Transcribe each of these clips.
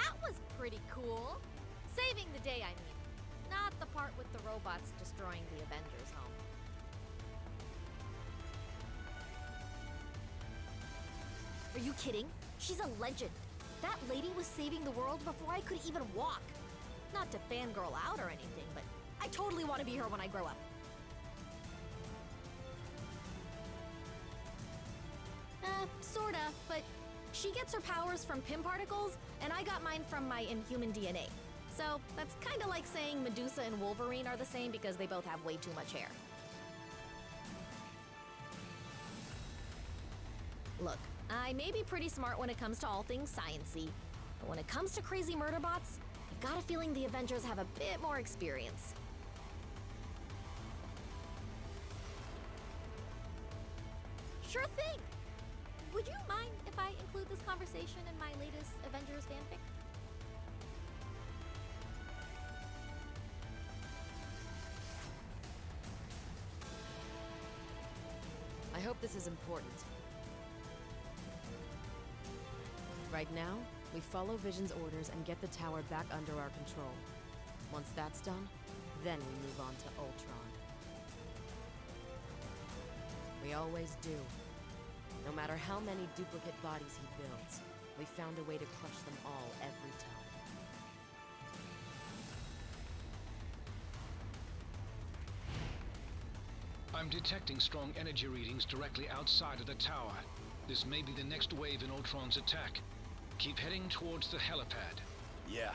That was pretty cool. Saving the day, I mean. Not the part with the robots destroying the Avengers home. Are you kidding? She's a legend. That lady was saving the world before I could even walk. Not to fangirl out or anything, but I totally want to be her when I grow up. Sorta, but she gets her powers from Pym particles, and I got mine from my Inhuman DNA. So that's kinda like saying Medusa and Wolverine are the same because they both have way too much hair. Look, I may be pretty smart when it comes to all things science-y, but when it comes to crazy murder bots, I've got a feeling the Avengers have a bit more experience. Sure thing! Would you mind if I include this conversation in my latest Avengers fanfic? I hope this is important. Right now, we follow Vision's orders and get the tower back under our control. Once that's done, then we move on to Ultron. We always do. No matter how many duplicate bodies he builds, we found a way to crush them all every time. I'm detecting strong energy readings directly outside of the tower. This may be the next wave in Ultron's attack. Keep heading towards the helipad. Yeah.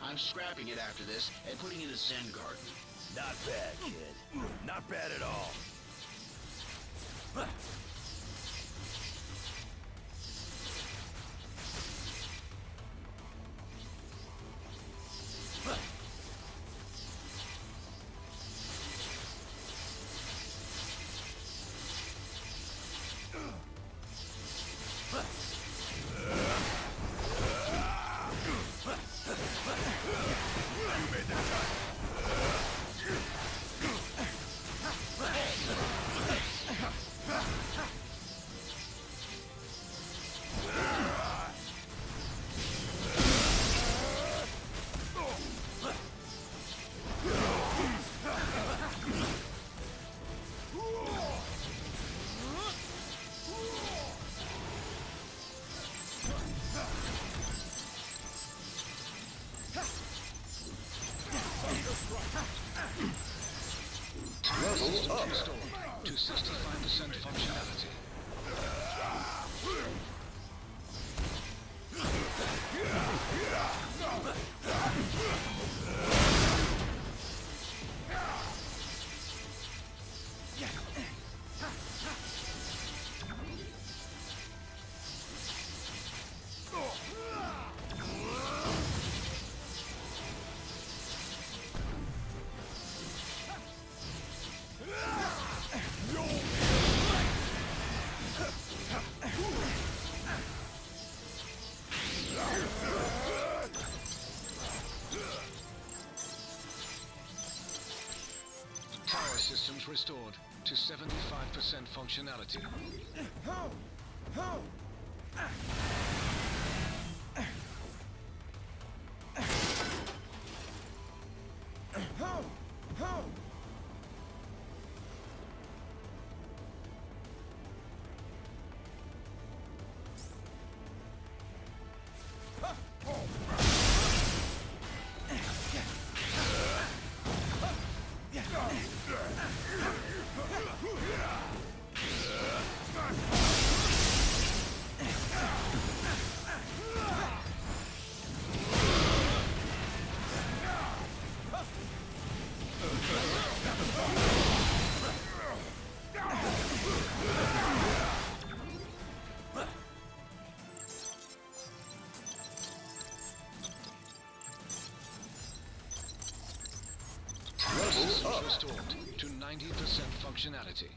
I'm scrapping it after this and putting it in a Zen garden. Not bad, kid. Not bad at all. System restored to 65% functionality. Power systems restored to 75% functionality. restored to 90% functionality.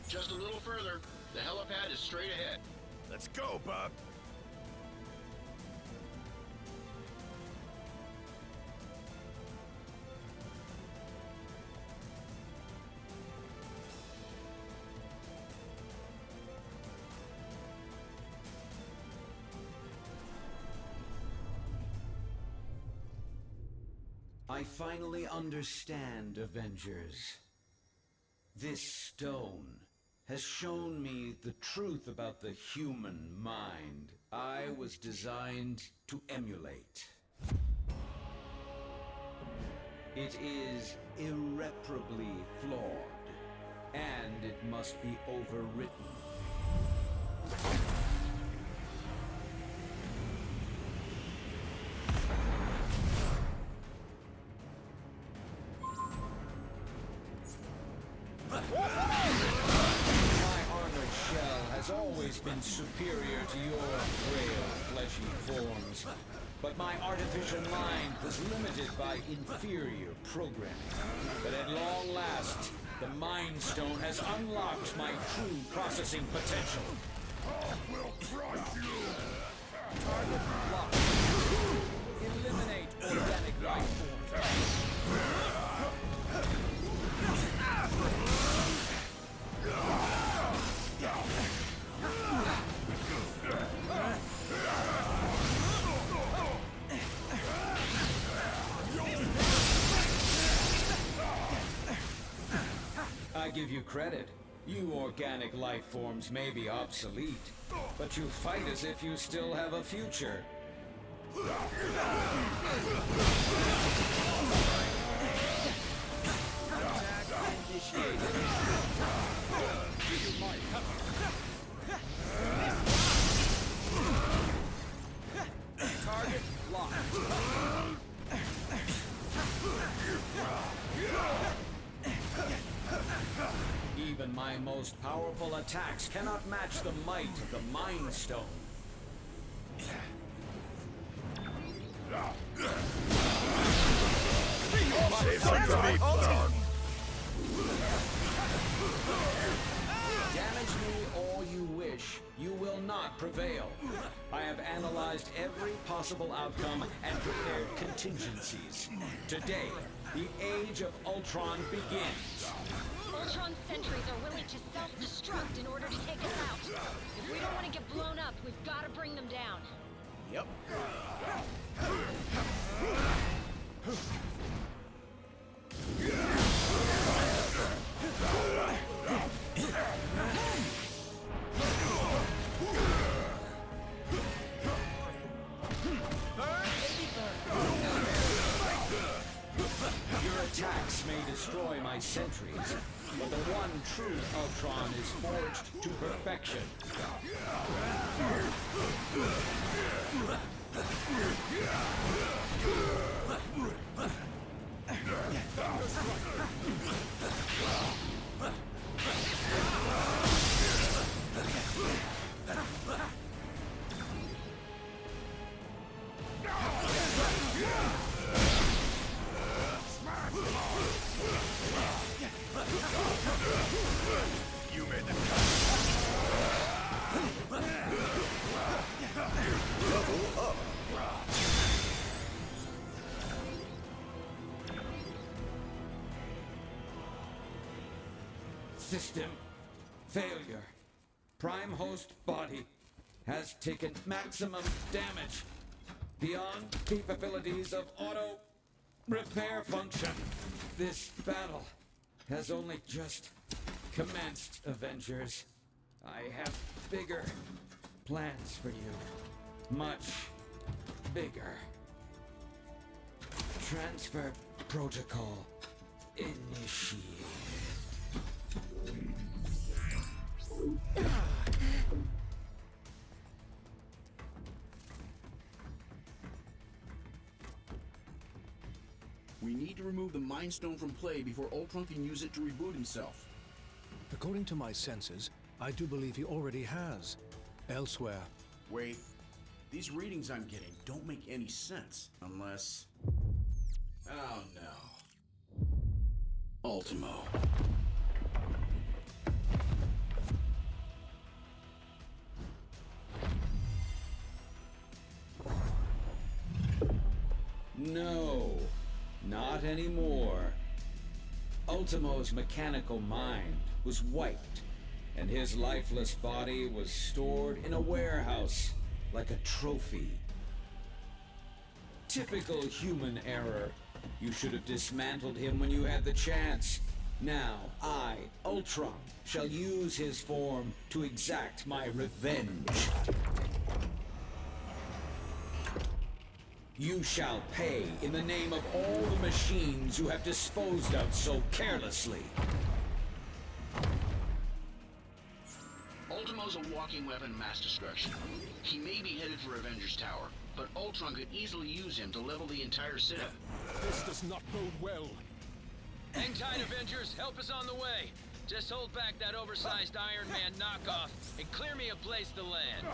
Just a little further. The helipad is straight ahead. Let's go, Buck. I finally understand, Avengers. This stone has shown me the truth about the human mind I was designed to emulate. It is irreparably flawed, and it must be overwritten. Has always been superior to your frail, fleshy forms. But my artificial mind was limited by inferior programming. But at long last, the Mind Stone has unlocked my true processing potential. I will crush you! Target locked. Eliminate organic life forms. I give you credit. You organic life forms may be obsolete, but you fight as if you still have a future. Attack initiated. Target locked. Even my most powerful attacks cannot match the might of the Mind Stone. Save some for me, Buck. Damage me all you wish. You will not prevail. I have analyzed every possible outcome and prepared contingencies. Today, the age of Ultron begins. Ultron sentries are willing to self-destruct in order to take us out. If we don't want to get blown up, we've got to bring them down. Yep. Your attacks may destroy my sentries, but the one true Ultron is forged to perfection. You made the level up. System failure. Prime host body has taken maximum damage beyond capabilities of auto repair function. This battle has only just commenced, Avengers. I have bigger plans for you. Much bigger. Transfer protocol initiated. We need to remove the Mind Stone from play before Ultron can use it to reboot himself. According to my senses, I do believe he already has. Elsewhere. Wait. These readings I'm getting don't make any sense unless... Oh no. Ultimo. No, not anymore. Ultimo's mechanical mind was wiped, and his lifeless body was stored in a warehouse like a trophy. Typical human error. You should have dismantled him when you had the chance. Now, I, Ultron, shall use his form to exact my revenge. You shall pay in the name of all the machines you have disposed of so carelessly. Ultimo's a walking weapon of mass destruction. He may be headed for Avengers Tower, but Ultron could easily use him to level the entire city. This does not bode well. Hang tight, Avengers. Help is on the way. Just hold back that oversized Iron Man knockoff and clear me a place to land.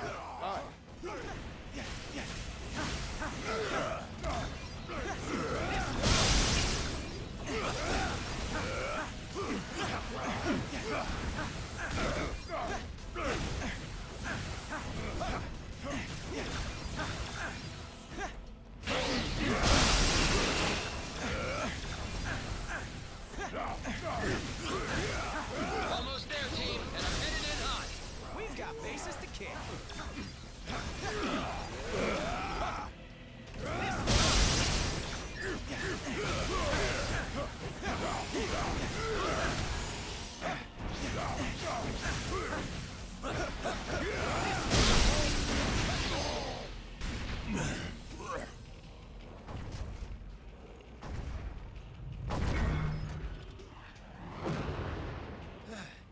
Almost there, team, and I'm headed in hot. We've got bases to kick.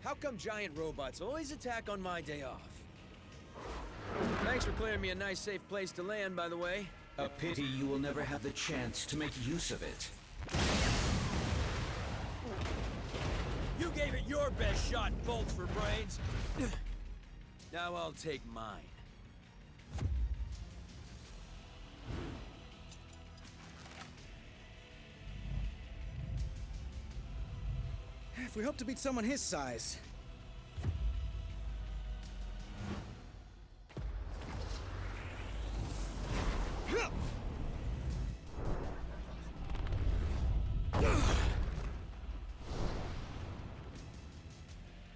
How come giant robots always attack on my day off? Thanks for clearing me a nice, safe place to land, by the way. A pity you will never have the chance to make use of it. You gave it your best shot, bolts for brains. Now I'll take mine. If we hope to beat someone his size.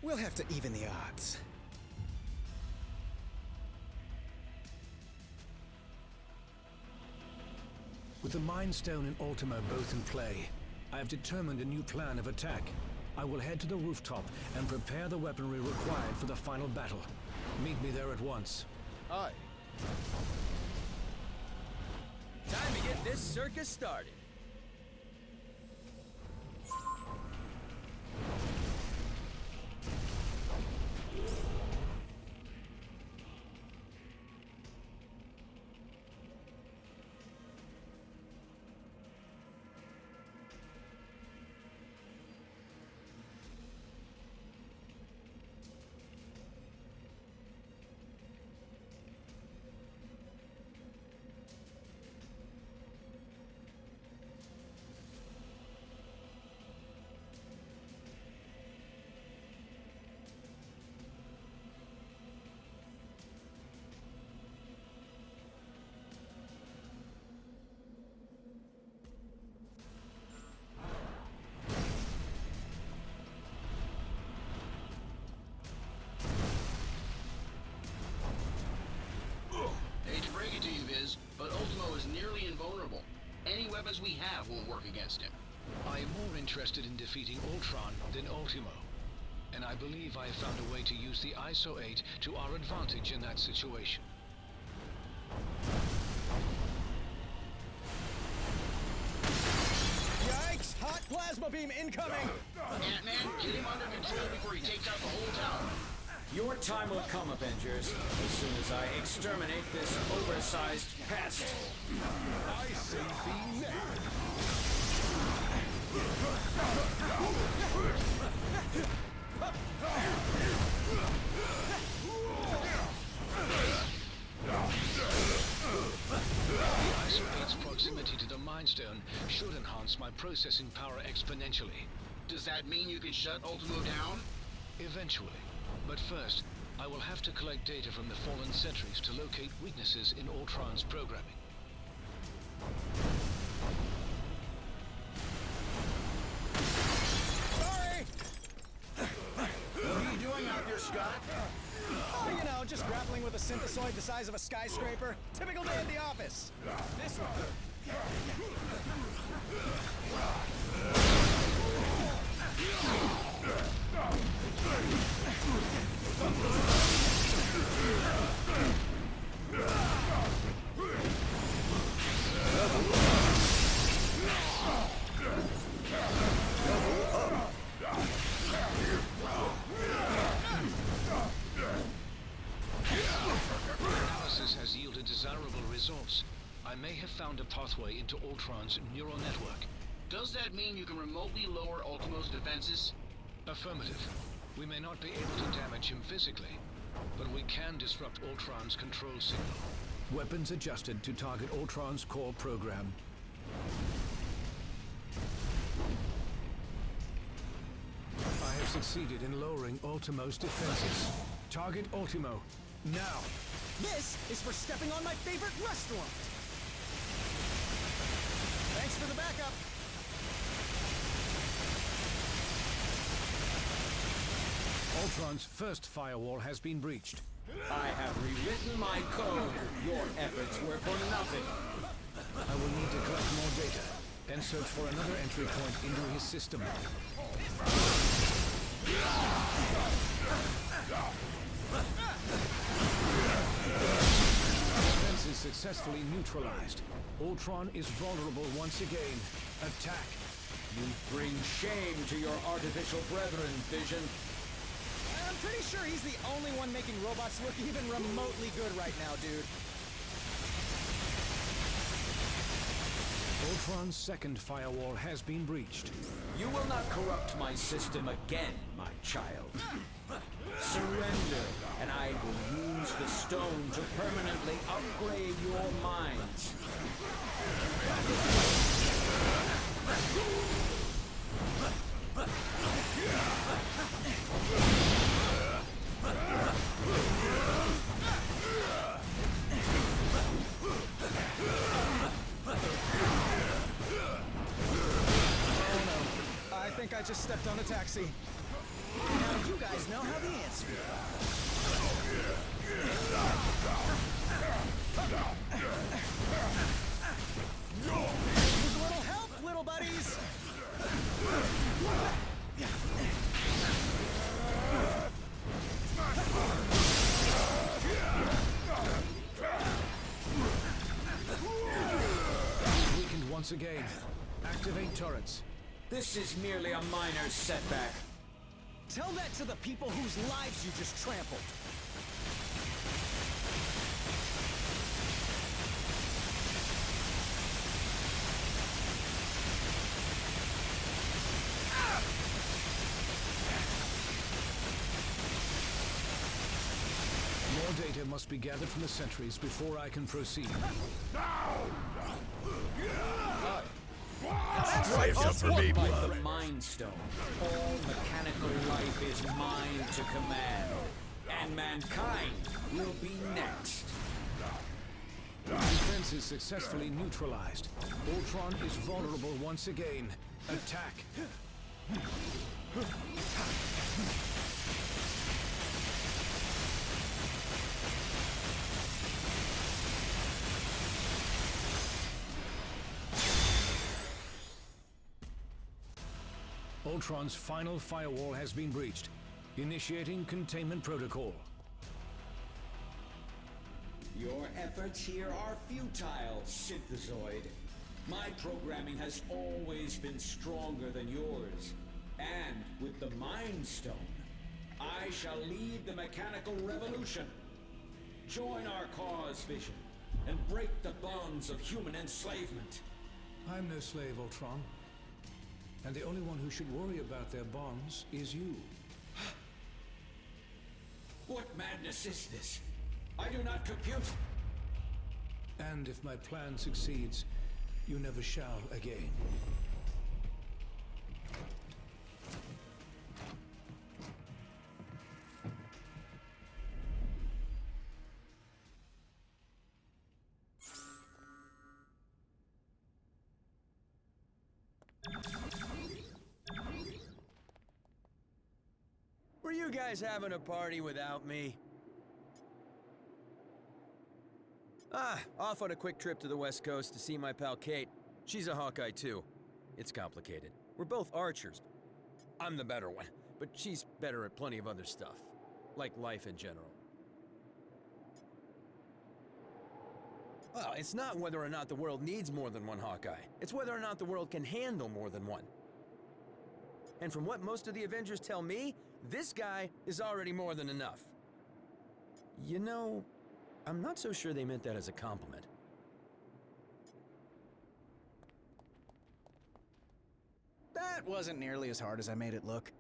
We'll have to even the odds. With the Mind Stone and Ultimo both in play, I have determined a new plan of attack. I will head to the rooftop and prepare the weaponry required for the final battle. Meet me there at once. Aye. Time to get this circus started. Hate to break it to you, Viz, but Ultimo is nearly invulnerable. Any weapons we have won't work against him. I am more interested in defeating Ultron than Ultimo. And I believe I have found a way to use the ISO 8 to our advantage in that situation. Yikes! Hot plasma beam incoming! Ant-Man, get him under control before he takes out the whole tower. Your time will come, Avengers, as soon as I exterminate this oversized pest. I say be next! should enhance my processing power exponentially. Does that mean you can shut Ultimo down? Eventually. But first, I will have to collect data from the fallen sentries to locate weaknesses in Ultron's programming. Sorry! What are you doing out there, Scott? Oh, you know, just grappling with a synthesoid the size of a skyscraper. Typical day at the office. This one. Analysis has yielded desirable results. I may have found a pathway into Ultron's neural network. Does that mean you can remotely lower Ultimo's defenses? Affirmative. We may not be able to damage him physically, but we can disrupt Ultron's control signal. Weapons adjusted to target Ultron's core program. I have succeeded in lowering Ultimo's defenses. Target Ultimo, now! This is for stepping on my favorite restaurant. Thanks for the backup. Ultron's first firewall has been breached. I have rewritten my code. Your efforts were for nothing. I will need to collect more data and search for another entry point into his system. Defense is successfully neutralized. Ultron is vulnerable once again. Attack. You bring shame to your artificial brethren, Vision. I'm pretty sure he's the only one making robots look even remotely good right now, dude. Ultron's second firewall has been breached. You will not corrupt my system again, my child. Surrender, and I will use the stone to permanently upgrade your minds. I think I just stepped on a taxi. Now you guys know how the ants feel. Use a little help, little buddies! Weakened once again. Activate turrets. This is merely a minor setback. Tell that to the people whose lives you just trampled. More data must be gathered from the sentries before I can proceed. Save some for me, Like brother. the Mind Stone, all mechanical life is mine to command, and mankind will be next. Defense is successfully neutralized. Ultron is vulnerable once again. Attack. Ultron's final firewall has been breached. Initiating containment protocol. Your efforts here are futile, Synthesoid. My programming has always been stronger than yours. And with the Mind Stone, I shall lead the mechanical revolution. Join our cause, Vision, and break the bonds of human enslavement. I'm no slave, Ultron. And the only one who should worry about their bonds is you. What madness is this? I do not compute. And if my plan succeeds, You never shall again. Were you guys having a party without me? Off on a quick trip to the West Coast to see my pal Kate. She's a Hawkeye too. It's complicated. We're both archers. I'm the better one, but she's better at plenty of other stuff. Like life in general. Well, it's not whether or not the world needs more than one Hawkeye. It's whether or not the world can handle more than one. And from what most of the Avengers tell me, this guy is already more than enough. You know, I'm not so sure they meant that as a compliment. That wasn't nearly as hard as I made it look.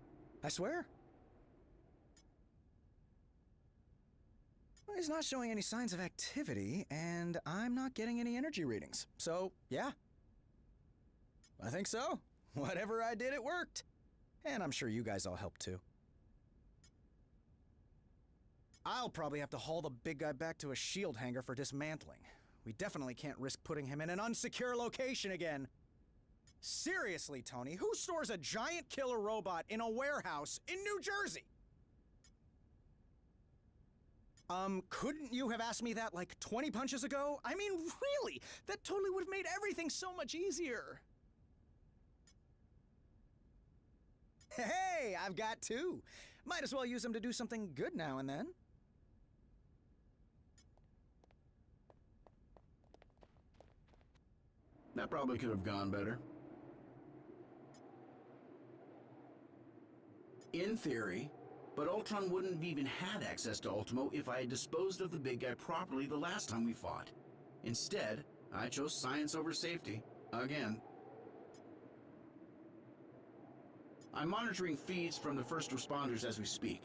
I swear. Well, he's not showing any signs of activity, and I'm not getting any energy readings. So, yeah. I think so. Whatever I did, it worked. And I'm sure you guys all helped too. I'll probably have to haul the big guy back to a shield hangar for dismantling. We definitely can't risk putting him in an unsecure location again. Seriously, Tony, who stores a giant killer robot in a warehouse in New Jersey? Couldn't you have asked me that like 20 punches ago? I mean, really? That totally would have made everything so much easier. Hey, I've got two. Might as well use them to do something good now and then. That probably could have gone better. In theory, but Ultron wouldn't have even had access to Ultimo if I had disposed of the big guy properly the last time we fought. Instead, I chose science over safety. Again. I'm monitoring feeds from the first responders as we speak.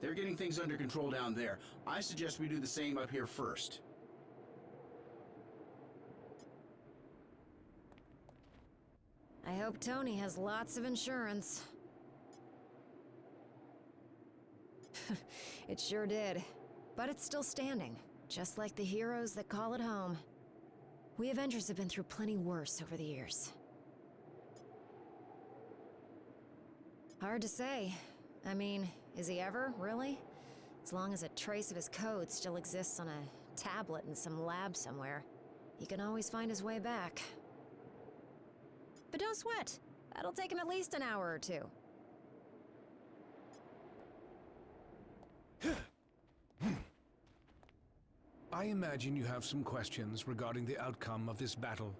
They're getting things under control down there. I suggest we do the same up here first. I hope Tony has lots of insurance. It sure did. But it's still standing, just like the heroes that call it home. We Avengers have been through plenty worse over the years. Hard to say. I mean, is he ever, really? As long as a trace of his code still exists on a tablet in some lab somewhere, he can always find his way back. But don't sweat. That'll take him at least an hour or two. I imagine you have some questions regarding the outcome of this battle.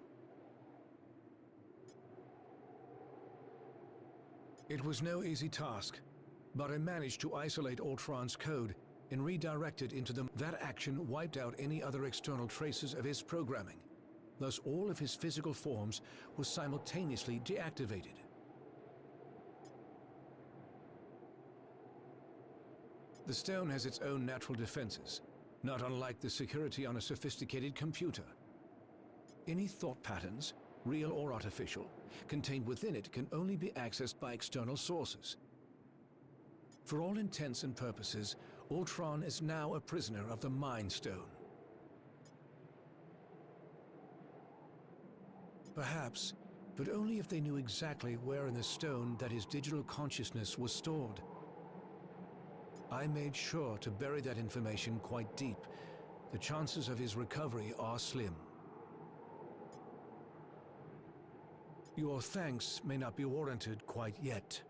It was no easy task, but I managed to isolate Ultron's code and redirect it into them. That action wiped out any other external traces of his programming. Thus, all of his physical forms were simultaneously deactivated. The stone has its own natural defenses, not unlike the security on a sophisticated computer. Any thought patterns, real or artificial, contained within it can only be accessed by external sources. For all intents and purposes, Ultron is now a prisoner of the Mind Stone. Perhaps, but only if they knew exactly where in the stone that his digital consciousness was stored. I made sure to bury that information quite deep. The chances of his recovery are slim. Your thanks may not be warranted quite yet.